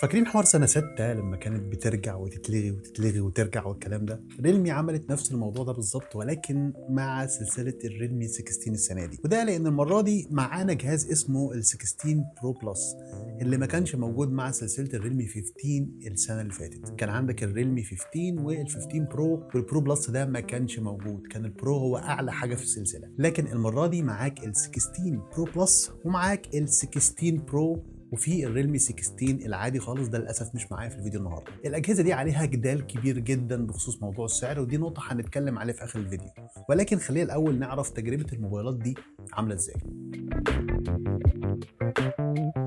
فاكرين حوار سنة 6 لما كانت بترجع وتتلغي وتتلغي وترجع والكلام ده؟ ريلمي عملت نفس الموضوع ده بالظبط ولكن مع سلسلة الريلمي 16 السنة دي، وده لأن المرة دي معانا جهاز اسمه ال 16 برو بلس اللي ما كانش موجود مع سلسلة الريلمي 15 السنة اللي فاتت. كان عندك الريلمي 15 وال 15 برو، والبرو بلس ده ما كانش موجود، كان البرو هو أعلى حاجة في السلسلة. لكن المرة دي معاك ال 16 برو بلس ومعاك ال 16 برو وفي الريلمي 16 العادي خالص، ده للاسف مش معايا في الفيديو النهارده. الاجهزه دي عليها جدال كبير جدا بخصوص موضوع السعر، ودي نقطه هنتكلم عليها في اخر الفيديو، ولكن خلينا الاول نعرف تجربه الموبايلات دي عامله ازاي.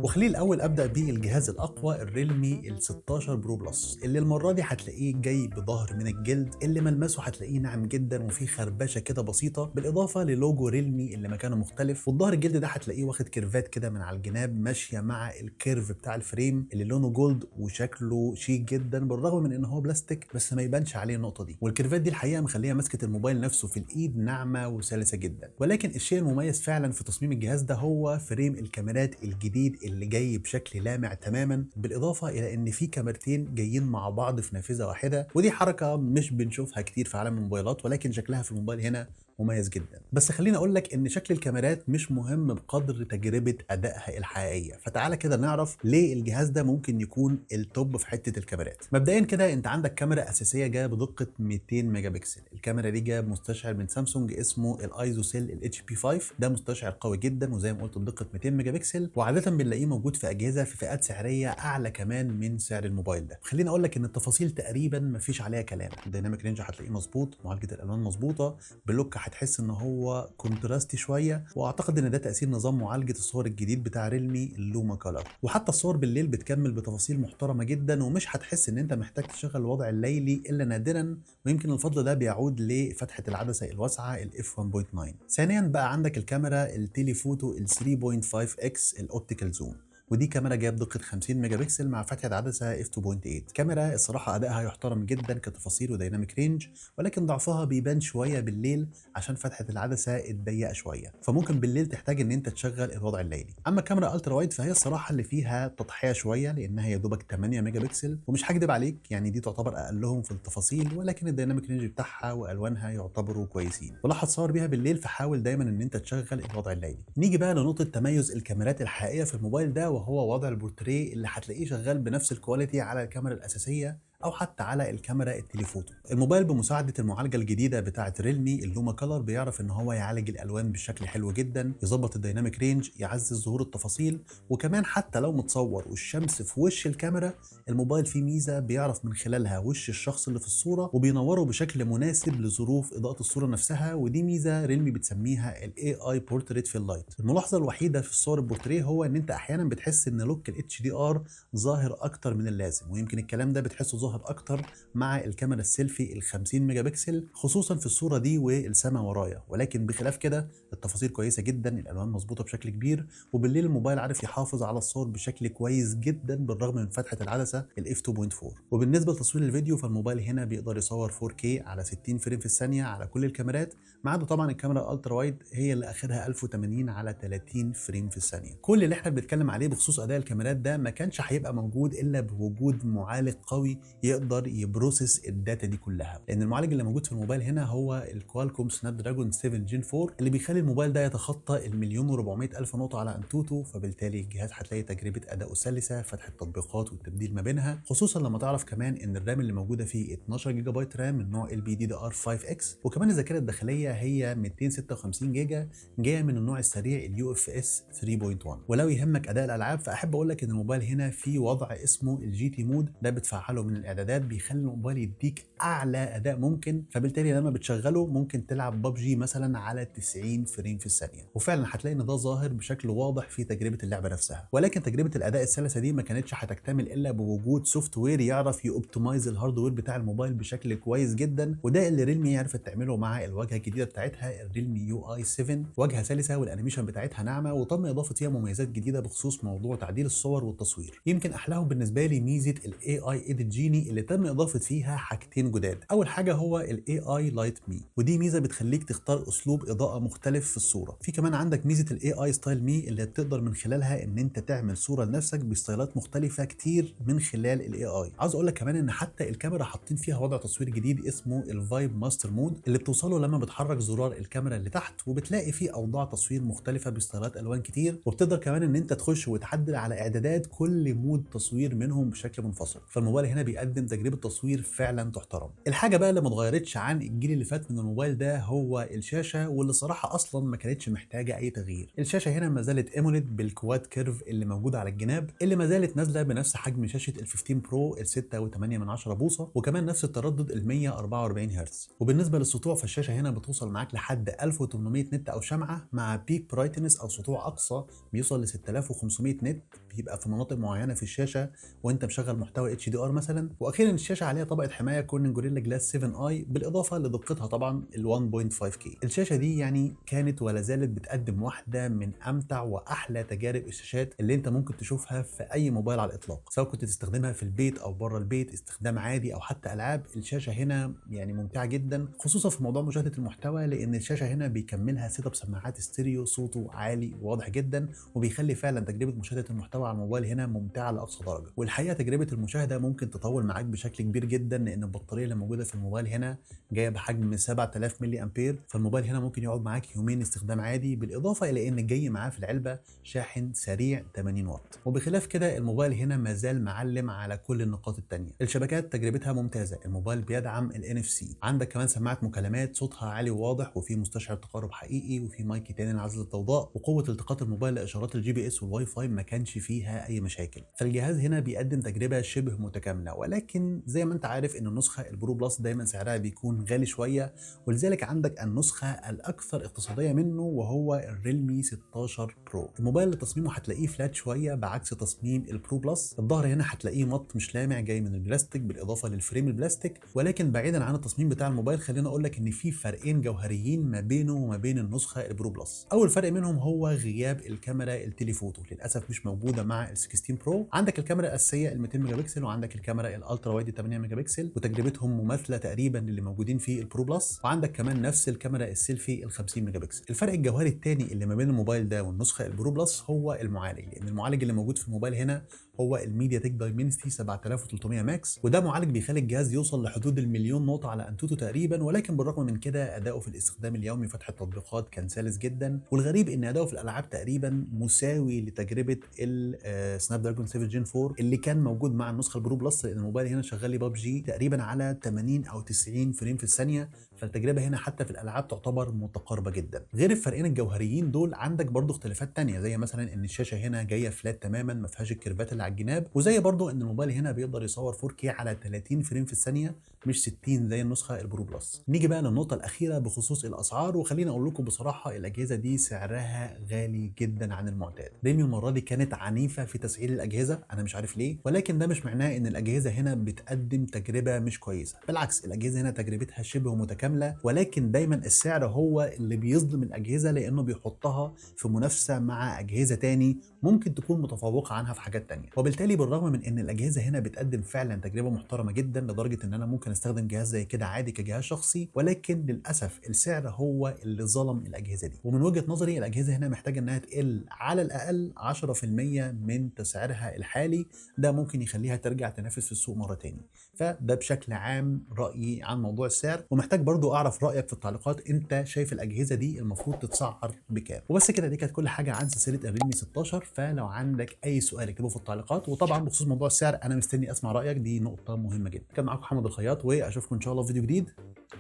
وخليني الاول ابدا بالجهاز الاقوى الريلمي ال 16 برو بلس، اللي المره دي هتلاقيه جاي بظهر من الجلد اللي ملمسه هتلاقيه ناعم جدا وفيه خربشه كده بسيطه، بالاضافه للوجو ريلمي اللي مكانه مختلف. والظهر الجلد ده هتلاقيه واخد كيرفات كده من على الجناب ماشيه مع الكيرف بتاع الفريم اللي لونه جولد وشكله شيك جدا، بالرغم من ان هو بلاستيك بس ما يبانش عليه النقطه دي. والكيرفات دي الحقيقه مخليه مسكه الموبايل نفسه في الايد ناعمه وسلسه جدا. ولكن الشيء المميز فعلا في تصميم الجهاز ده هو فريم الكاميرات الجديد اللي جاي بشكل لامع تماما، بالاضافه الى ان في كاميرتين جايين مع بعض في نافذه واحده، ودي حركه مش بنشوفها كتير في عالم الموبايلات، ولكن شكلها في الموبايل هنا مميز جدا. بس خليني اقول لك ان شكل الكاميرات مش مهم بقدر تجربه ادائها الحقيقيه، فتعالى كده نعرف ليه الجهاز ده ممكن يكون التوب في حته الكاميرات. مبدئيا كده انت عندك كاميرا اساسيه جايه بدقه 200 ميجا بكسل. الكاميرا دي جايه بمستشعر من سامسونج اسمه الايزوسيل الاتش بي 5، ده مستشعر قوي جدا وزي ما قلت بدقه 200 ميجا بكسل، وعاده بنلاقيه موجود في اجهزه في فئات سعريه اعلى كمان من سعر الموبايل ده. خليني اقول لك ان التفاصيل تقريبا مفيش عليها كلام. الديناميك رينج هتلاقيه مظبوط، معالجه الالوان مظبوطه، باللوك هتحس ان هو كونتراستي شويه، واعتقد ان ده تاثير نظام معالجه الصور الجديد بتاع ريلمي اللوما كولر. وحتى الصور بالليل بتكمل بتفاصيل محترمه جدا، ومش هتحس ان انت محتاج تشغل الوضع الليلي الا نادرا، ويمكن الفضل ده بيعود لفتحه العدسه الواسعه الاف 1.9. ثانيا بقى عندك الكاميرا التليفوتو ال 3.5 اكس الاوبتيكال زوم، ودي كاميرا جايه بدقه 50 ميجا بكسل مع فتحه عدسه اف 2.8. كاميرا الصراحه ادائها يحترم جدا كتفاصيل وديناميك رينج، ولكن ضعفها بيبان شويه بالليل عشان فتحه العدسه الضيقه شويه، فممكن بالليل تحتاج ان انت تشغل الوضع الليلي. اما الكاميرا الترا وايد فهي الصراحه اللي فيها تضحيه شويه، لانها يا دوبك 8 ميجا بكسل، ومش هكدب عليك يعني دي تعتبر اقلهم في التفاصيل، ولكن الديناميك رينج بتاعها والوانها يعتبروا كويسين، ولو هتصور بيها بالليل فحاول دايما ان انت تشغل الوضع الليلي. نيجي بقى لنقطه تميز الكاميرات الحقيقيه في الموبايل ده، وهو وضع البورتريه اللي هتلاقيه شغال بنفس الكواليتي على الكاميرا الاساسيه او حتى على الكاميرا التليفوتو. الموبايل بمساعده المعالجه الجديده بتاعه ريلمي اللوما كولر بيعرف ان هو يعالج الالوان بشكل حلو جدا، يظبط الديناميك رينج، يعزز ظهور التفاصيل، وكمان حتى لو متصور والشمس في وش الكاميرا، الموبايل فيه ميزه بيعرف من خلالها وش الشخص اللي في الصوره وبينوره بشكل مناسب لظروف اضاءه الصوره نفسها، ودي ميزه ريلمي بتسميها الاي اي بورتريت في اللايت. الملاحظه الوحيده في الصور البورتريه هو ان انت احيانا بتحس ان لوك الاتش دي ار ظاهر اكتر من اللازم، ويمكن الكلام ده بتحسه ظاهر اكتر مع الكاميرا السيلفي ال 50 ميجا بكسل، خصوصا في الصوره دي والسما ورايا. ولكن بخلاف كده التفاصيل كويسه جدا، الالوان مظبوطه بشكل كبير، وبالليل الموبايل عارف يحافظ على الصور بشكل كويس جدا بالرغم من فتحه العدسه الاف 2.4. وبالنسبه لتصوير الفيديو فالموبايل هنا بيقدر يصور 4K على 60 فريم في الثانيه على كل الكاميرات، ما عدا طبعا الكاميرا الالترا وايد هي اللي اخرها 1080 على 30 فريم في الثانيه. كل اللي احنا بنتكلم عليه بخصوص اداء الكاميرات ده ما كانش هيبقى موجود الا بوجود معالج قوي يقدر يبروسس الداتا دي كلها، لان المعالج اللي موجود في الموبايل هنا هو الكوالكوم سناب دراجون 7 جين 4 اللي بيخلي الموبايل ده يتخطى المليون و400 الف نقطه على انتوتو، فبالتالي الجهاز هتلاقي تجربه اداؤه سلسه، فتح التطبيقات والتبديل ما بينها، خصوصا لما تعرف كمان ان الرام اللي موجوده فيه 12 جيجا بايت رام من نوع ال بي دي دي ار 5 اكس، وكمان الذاكره الداخليه هي 256 جيجا جايه من النوع السريع اليو اف اس 3.1. ولو يهمك اداء الالعاب فاحب اقول لك ان الموبايل هنا في وضع اسمه الجي تي مود، ده بتفعله من الاعدادات بيخلي الموبايل يديك اعلى اداء ممكن، فبالتالي لما بتشغله ممكن تلعب ببجي مثلا على 90 فريم في الثانيه، وفعلا هتلاقي ان ده ظاهر بشكل واضح في تجربه اللعبه نفسها. ولكن تجربه الاداء السلسه دي ما كانتش هتكتمل الا بوجود سوفت وير يعرف يوبتمايز الهاردوير بتاع الموبايل بشكل كويس جدا، وده اللي ريلمي عرفت تعمله مع الواجهه الجديده بتاعتها الريلمي يو اي 7. واجهه سلسه والانيميشن بتاعتها ناعمه، وتم اضافه فيها مميزات جديده بخصوص موضوع تعديل الصور والتصوير. يمكن احلاهم بالنسبه لي ميزه الاي اي ايديت جيني التاني اللي تم اضافه فيها حاجتين جداد. اول حاجه هو الاي اي لايت مي، ودي ميزه بتخليك تختار اسلوب اضاءه مختلف في الصوره. في كمان عندك ميزه الاي اي ستايل مي اللي بتقدر من خلالها ان انت تعمل صوره لنفسك بستايلات مختلفه كتير من خلال الاي اي. عاوز اقول لك كمان ان حتى الكاميرا حاطين فيها وضع تصوير جديد اسمه الفايب ماستر مود، اللي بتوصله لما بتحرك زرار الكاميرا اللي تحت، وبتلاقي فيه اوضاع تصوير مختلفه بستايلات الوان كتير، وبتقدر كمان ان انت تخش وتحدد على اعدادات كل مود تصوير منهم بشكل منفصل. فالموبايل هنا بيقدم تجربه تصوير فعلا تحترم. الحاجه بقى اللي ما اتغيرتش عن الجيل اللي فات من الموبايل ده هو الشاشه، واللي صراحه اصلا ما كانتش محتاجه اي تغيير. الشاشه هنا ما زالت ايموليد بالكواد كيرف اللي موجود على الجناب، اللي ما زالت نازله بنفس حجم شاشه ال 15 برو ال 6.8 بوصه، وكمان نفس التردد ال 144 هرتز. وبالنسبه للسطوع فالشاشه هنا بتوصل معاك لحد 1800 نت او شمعه، مع بيك برايتنس او سطوع اقصى بيوصل ل 6500 نت، بيبقى في مناطق معينه في الشاشه وانت مشغل محتوى اتش دي ار مثلا. واخيرا الشاشه عليها طبقه حمايه كورنينج جوريلا جلاس 7 اي، بالاضافه لدقتها طبعا ال 1.5K. الشاشه دي يعني كانت ولا زالت بتقدم واحده من امتع واحلى تجارب الشاشات اللي انت ممكن تشوفها في اي موبايل على الاطلاق، سواء كنت تستخدمها في البيت او بره البيت استخدام عادي او حتى العاب. الشاشه هنا يعني ممتعه جدا، خصوصا في موضوع مشاهده المحتوى، لان الشاشه هنا بيكملها سيت اب سماعات استيريو صوته عالي وواضح جدا، وبيخلي فعلا تجربه مشاهده المحتوى على الموبايل هنا ممتعه لاقصى درجه. والحقيقه تجربه المشاهده ممكن تطول معاك بشكل كبير جدا، لان البطاريه اللي موجوده في الموبايل هنا جايه بحجم 7000 ملي امبير، فالموبايل هنا ممكن يقعد معاك يومين استخدام عادي، بالاضافه الى ان جاي معاه في العلبه شاحن سريع 80 واط. وبخلاف كده الموبايل هنا ما زال معلم على كل النقاط التانية. الشبكات تجربتها ممتازه، الموبايل بيدعم ال NFC، عندك كمان سماعه مكالمات صوتها عالي وواضح، وفي مستشعر تقارب حقيقي، وفي مايك تاني لعزل الضوضاء، وقوه التقاط الموبايل لاشارات الجي بي اس والواي فاي ما كانش فيها اي مشاكل. فالجهاز هنا بيقدم تجربه شبه متكامله، ولكن زي ما انت عارف ان النسخه البرو بلس دايما سعرها بيكون غالي شويه، ولذلك عندك النسخه الاكثر اقتصاديه منه وهو الريلمي 16 برو. الموبايل اللي تصميمه هتلاقيه فلات شويه بعكس تصميم البرو بلس. الظهر هنا هتلاقيه مط مش لامع جاي من البلاستيك بالاضافه للفريم البلاستيك، ولكن بعيدا عن التصميم بتاع الموبايل خلينا اقول لك ان في فرقين جوهريين ما بينه وما بين النسخه البرو بلس. اول فرق منهم هو غياب الكاميرا التليفوتو، للاسف مش موجوده مع ال 16 برو. عندك الكاميرا الاساسيه ال 200 ميجا بكسل، وعندك الكاميرا الالترا وايد 8 ميجا بكسل، وتجربتهم مماثله تقريبا للي موجودين في البرو بلس. وعندك كمان نفس الكاميرا السيلفي ال 50 ميجا بكسل. الفرق الجوهري الثاني اللي ما بين الموبايل ده والنسخه البرو بلس هو المعالج، لان المعالج اللي موجود في الموبايل هنا هو الميديا تك دايمنسيتي 7300 ماكس، وده معالج بيخلي الجهاز يوصل لحدود المليون نقطه على انتوتو تقريبا. ولكن بالرغم من كده اداؤه في الاستخدام اليومي فتح التطبيقات كان سلس جدا، والغريب ان اداؤه في الالعاب تقريبا مساوي لتجربه السناب دراجون 7 جين 4 اللي كان موجود مع النسخه البرو بلس، لان الموبايل هنا شغال لي ببجي تقريبا على 80 او 90 فريم في الثانيه. فالتجربه هنا حتى في الالعاب تعتبر متقاربه جدا. غير الفرقين الجوهريين دول عندك برضو اختلافات تانية، زي مثلا ان الشاشه هنا جايه فلات تماما ما فيهاش الكيرفات اللي على الجناب، وزي برضو ان الموبايل هنا بيقدر يصور 4K على 30 فريم في الثانيه مش 60 زي النسخه البرو بلس. نيجي بقى للنقطه الاخيره بخصوص الاسعار، وخليني اقول لكم بصراحه الاجهزه دي سعرها غالي جدا عن المعتاد. ريلمي المره دي كانت عنيفه في تسعير الاجهزه، انا مش عارف ليه، ولكن ده مش معناه ان الاجهزه هنا بتقدم تجربه مش كويسه. بالعكس الاجهزه هنا تجربتها شبه متكامله، ولكن دايما السعر هو اللي بيظلم الاجهزه، لانه بيحطها في منافسه مع اجهزه تاني ممكن تكون متفوقه عنها في حاجات تانية. وبالتالي بالرغم من ان الاجهزه هنا بتقدم فعلا تجربه محترمه جدا لدرجه ان انا ممكن استخدم جهاز زي كده عادي كجهاز شخصي، ولكن للاسف السعر هو اللي ظلم الاجهزه دي. ومن وجهه نظري الاجهزه هنا محتاجه انها تقل على الاقل 10% من تسعيرها الحالي، ده ممكن يخليها ترجع تنافس في السوق مره تاني. فده بشكل عام رايي عن موضوع السعر، ومحتاج برضو اعرف رايك في التعليقات، انت شايف الاجهزه دي المفروض تتسعر بكام؟ وبس كده، دي كانت كل حاجه عن سلسله الريلمي 16. فلو عندك اي سؤال اكتبه في التعليقات، وطبعا بخصوص موضوع السعر انا مستني اسمع رايك، دي نقطه مهمه جدا. كان معاكم محمد الخياط، واشوفكم ان شاء الله في فيديو جديد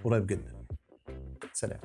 قريب جدا. سلام.